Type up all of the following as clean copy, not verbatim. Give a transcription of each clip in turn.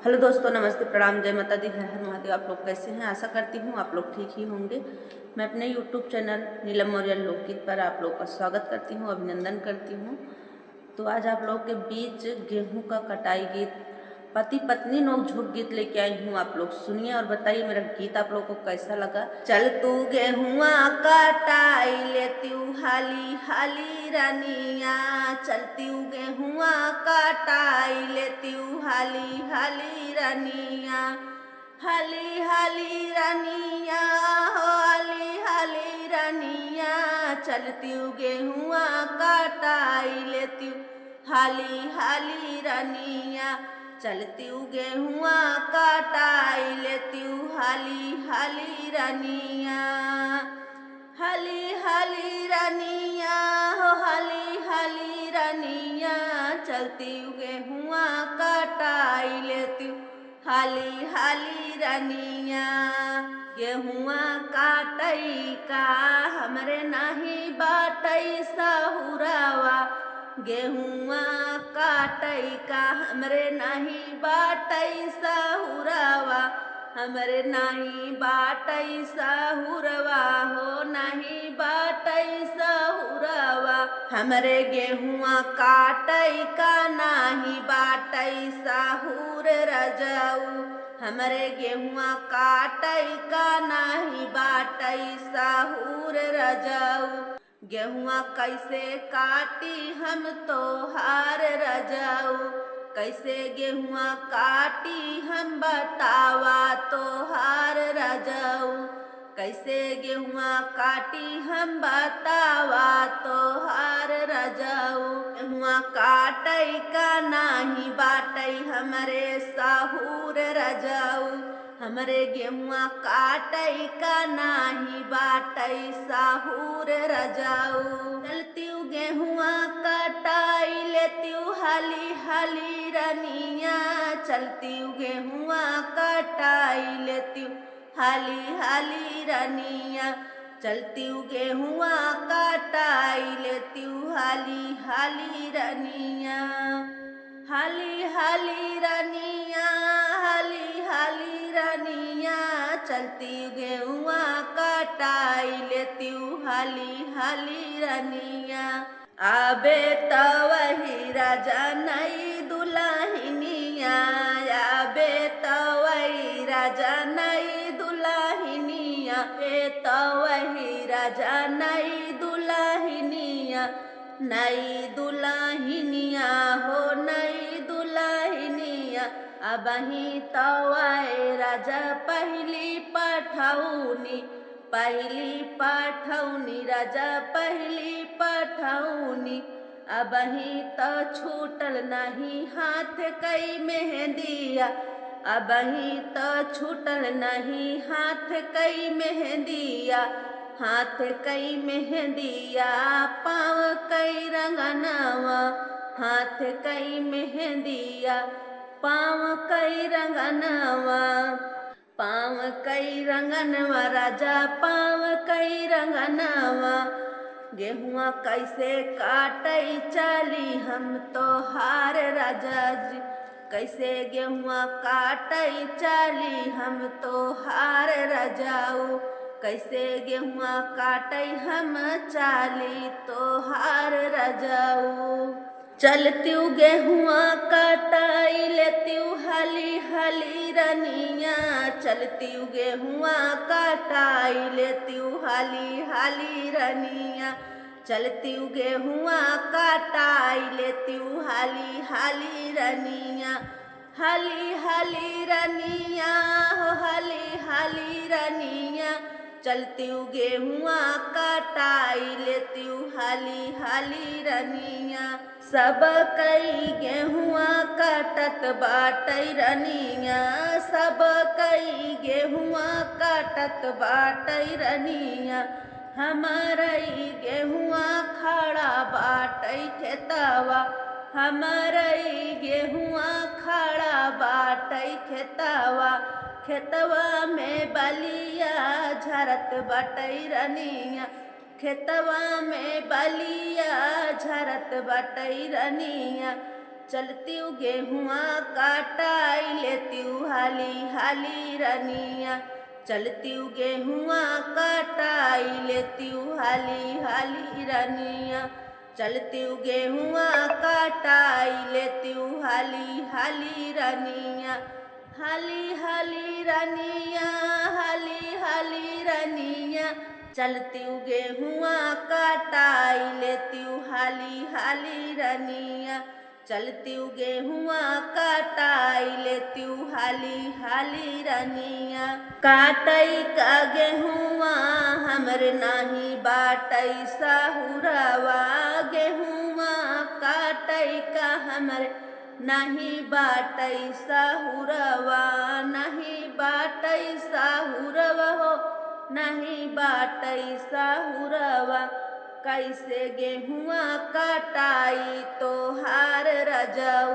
Hello दोस्तों, नमस्ते, प्रणाम, जय माता दी, हर हर महादेव। आप लोग कैसे हैं? आशा करती हूँ आप लोग ठीक ही होंगे। मैं अपने यूट्यूब चैनल नीलम मौर्य लोकगीत पर आप लोग का स्वागत करती हूँ, अभिनंदन करती हूँ। तो आज आप लोग के बीच गेहूं का कटाई गीत, पति पत्नी नोकझोंक गीत लेके आई हूँ। आप लोग सुनिए और बताइए मेरा गीत आप लोग को कैसा लगा। चल तू गेहुआ कटाई लेती हाली हाली रानिया, चलती गेहुआ कटाई लेती हाली हाली रानिया, हाली हाली रानिया हो हाली हाली रानिया, चलती गेहुआ कटाई लेती हाली हाली रानिया, चलती गेहुआ कटाई लेती हाली हाली रानिया, हाली हाली रानिया हो हाली हाली रानिया, चलती गेहुआ कटाई लेती हाली हाली रानिया। गेहुआ काटई का हमरे नाही बाटई सहुरावा, गेहुआ काटई का हमरे नाही बाटई सहुरावा, हमरे नाही बाटई सहुरवा हो नाही बाटई सहुरवा, हमरे गेहुआ काटई का नाही बाटई सहुर रजाऊ, हमरे गेहुआ काटई का नाही बाटई सहुर रजाऊ, गेहुआ कैसे काटी हम तो हार रजाऊ, कैसे गेहुआ काटी हम बतावा तो हार रजाऊ, कैसे गेहुआ काटी हम बतावा तो हार रजाऊ, गेहुआ काटई का नाही बाटई हमरे साहूर रजाऊ, हमरे गेहुआ काटई का नाही बाटई साहूर रजाऊ, चलती गेहुआ कटाई लेती हाली हाली रानिया, चलती गेहुआ कटाई लेती हाली हाली रानिया, चलती गेहुआ कटाई लेती हाली हाली रानिया, हाली हाली रानिया हाली हाली रानिया, चलती गेहुआ कटाई लेती हाली हाली रानिया, आबे तो वही राजा नई दुल्हनिया, आबे तो वही राजा नई दुल्हनिया, बे तो वही राजा नई दुल्हनिया, नई दुल्हनिया हो नई दुल्हनिया, अबही तो आए राजा पहली पठौनी, पहली पठौनी राजा पहली पठौनी, अबही तो छूटल नहीं हाथ कई मेहंदिया, अबही तो छूटल नहीं हाथ कई मेहंदिया, हाथ कई मेहंदिया पाँव कई रंगनवा, हाथ कई मेहंदिया पाँव कई रंगनवा, पाँव कई रंगनवा राजा पाँव कई रंगनवा, गेहुआ कैसे काटई चली हम तो हार राजा जी, कैसे गेहुआ काटई चली हम तो हार रजाऊ, कैसे गेहुआ काटई हम चाली तो हार रजाऊ, चलती गेहुआ कटाई लेती हाली हाली रानिया, चलती गेहुआ कटाई लेती हाली हाली रानिया, चलती गेहुआ कटाई लेती हाली हाली रानिया, हाली हाली रानिया हो हाली हाली रानिया, चलती गेहुआ कटाई लेती हाली हाली रानिया, सब कई गेहुआ कटत बाटई रानिया, सब कई गेहुआ कटत बाटई रानिया, हमारई गेहुआ खड़ा बाटई खेतवा, हमारई गेहुआ खड़ा बाटई खेतवा, खेतवा में बलिया झरत बाटई रानिया, खेतवा में बलिया झरत बाटई रानिया, चलती गेहुआ काटाई लेती हाली हाली रनिया, चलती हूँ गेहुआ काटाई लेती हूँ हाली हाली रनिया, चलती हूँ गेहुआ काटाई लेती हूँ हाली हाली रनिया, हाली हाली रनिया, हाली हाली रनिया, चलती हूँ गेहुआ काटाई लेती हूँ हाली हाली रनिया, चलती हूँ गेहुआ काटाई लेती हूँ हाली हाली रनिया, काटई का गेहुआ हमरे नाही बाटई साहुरवा, गेहुआ काटई का हमरे नहीं बाटई साहुरवा, नहीं बाटई साहुरवा हो, नहीं बाटई साहुरवा, कैसे गेहुआ काटाई तोहार रजाऊ,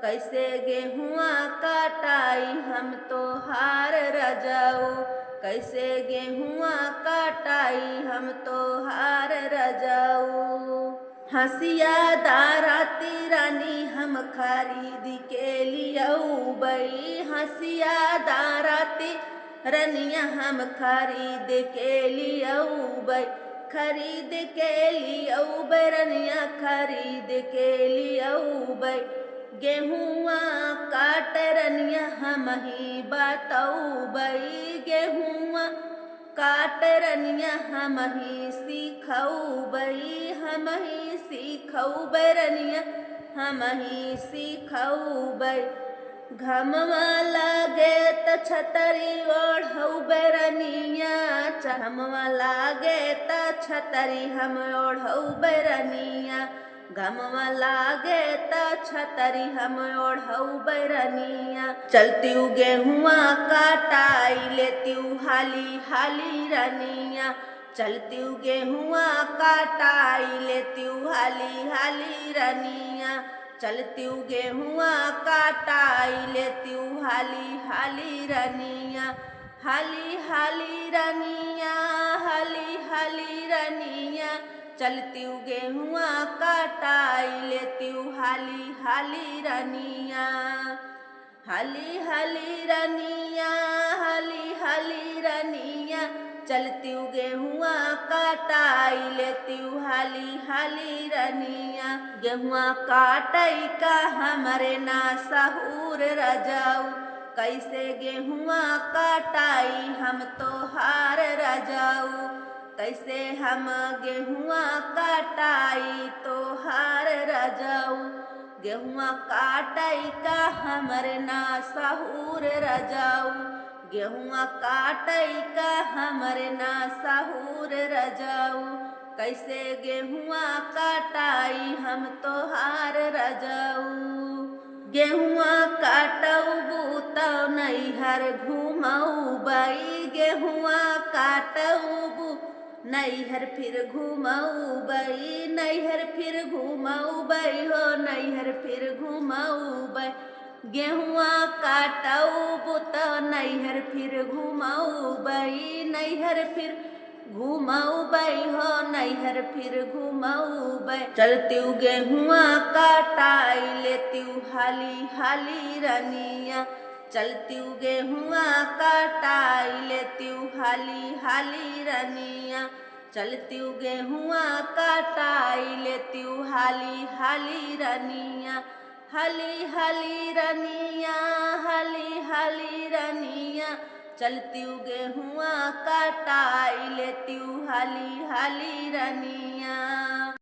कैसे गेहुआ काटाई हम तोहार रजाऊ, कैसे गेहुआ काटाई हम तोहार रजाऊ, हंसिया दाराती रानी हम खरीद के लियाऊ बई, हंसिया दाराती रनिया हम खरीद के लियाऊ बई, खरीद के लियाऊ बई रनिया, खरीद के लियाऊ बई, गेहुआ काट रनिया हम ही बताऊ बई, गेहुआ काट रनिया हम ही सीखऊ बई, हम ही सीखऊ बई रनिया, हम ही सीखऊ बई, घमवा लागे त छतरी ओढ़ऊ बई रनिया, घमवा लागे त छतरी हम ओढ़ऊ बई रनिया, घमवा लागे त छतरी हम ओढ़ऊ बई रनिया, चलती हूँ गेहुआ काटाई लेती हूँ हाली हाली रनिया, चलती हूँ गेहुआ काटाई लेती हूँ हाली हाली रनिया, चलती हूँ गेहुआ काटाई लेती हूँ हाली हाली रनिया, हाली हाली रनिया, हाली हाली रनिया, चलती हूँ गेहुआ काटाई लेती हूँ हाली हाली रनिया, हाली हाली रनिया, हाली हाली रनिया, चलती हूँ गेहुआ काटाई लेती हूँ हाली हाली रनिया, गेहुआ काटई का हमरे ना सहूर रजाऊ, कैसे गेहुआ काटाई हम तोहार रजाऊ, कैसे हम गेहुआ काटाई तोहार रजाऊ, गेहुआ काटई का हमरे ना सहूर रजाऊ, गेहुआ काटई का हमरे ना सहूर रजाऊ, कैसे गेहुआ काटाई हम तोहार रजाऊ, गेहुआ काटऊ तो नैहर घूमऊ बई, गेहुआ काटऊ नैहर फिर घूमऊ बई, नैहर फिर घूमऊ बई हो, नैहर फिर घूमऊ बई, गेहुआ काटऊ तो नैहर फिर घूमऊ बई, नैहर फिर घूमऊ बई हो, नैहर फिर घूमऊ बई, चलती हूँ गेहुआ काटाई लेती हूँ हाली हाली रनिया, चलती हूँ गेहुआ काटाई लेती हूँ हाली हाली रनिया, चलती हूँ गेहुआ काटाई लेती हूँ हाली हाली रनिया, हाली हाली रनिया, हाली हाली रनिया, चलती हूँ गेहुआ काटाई लेती हूँ हाली हाली रनिया।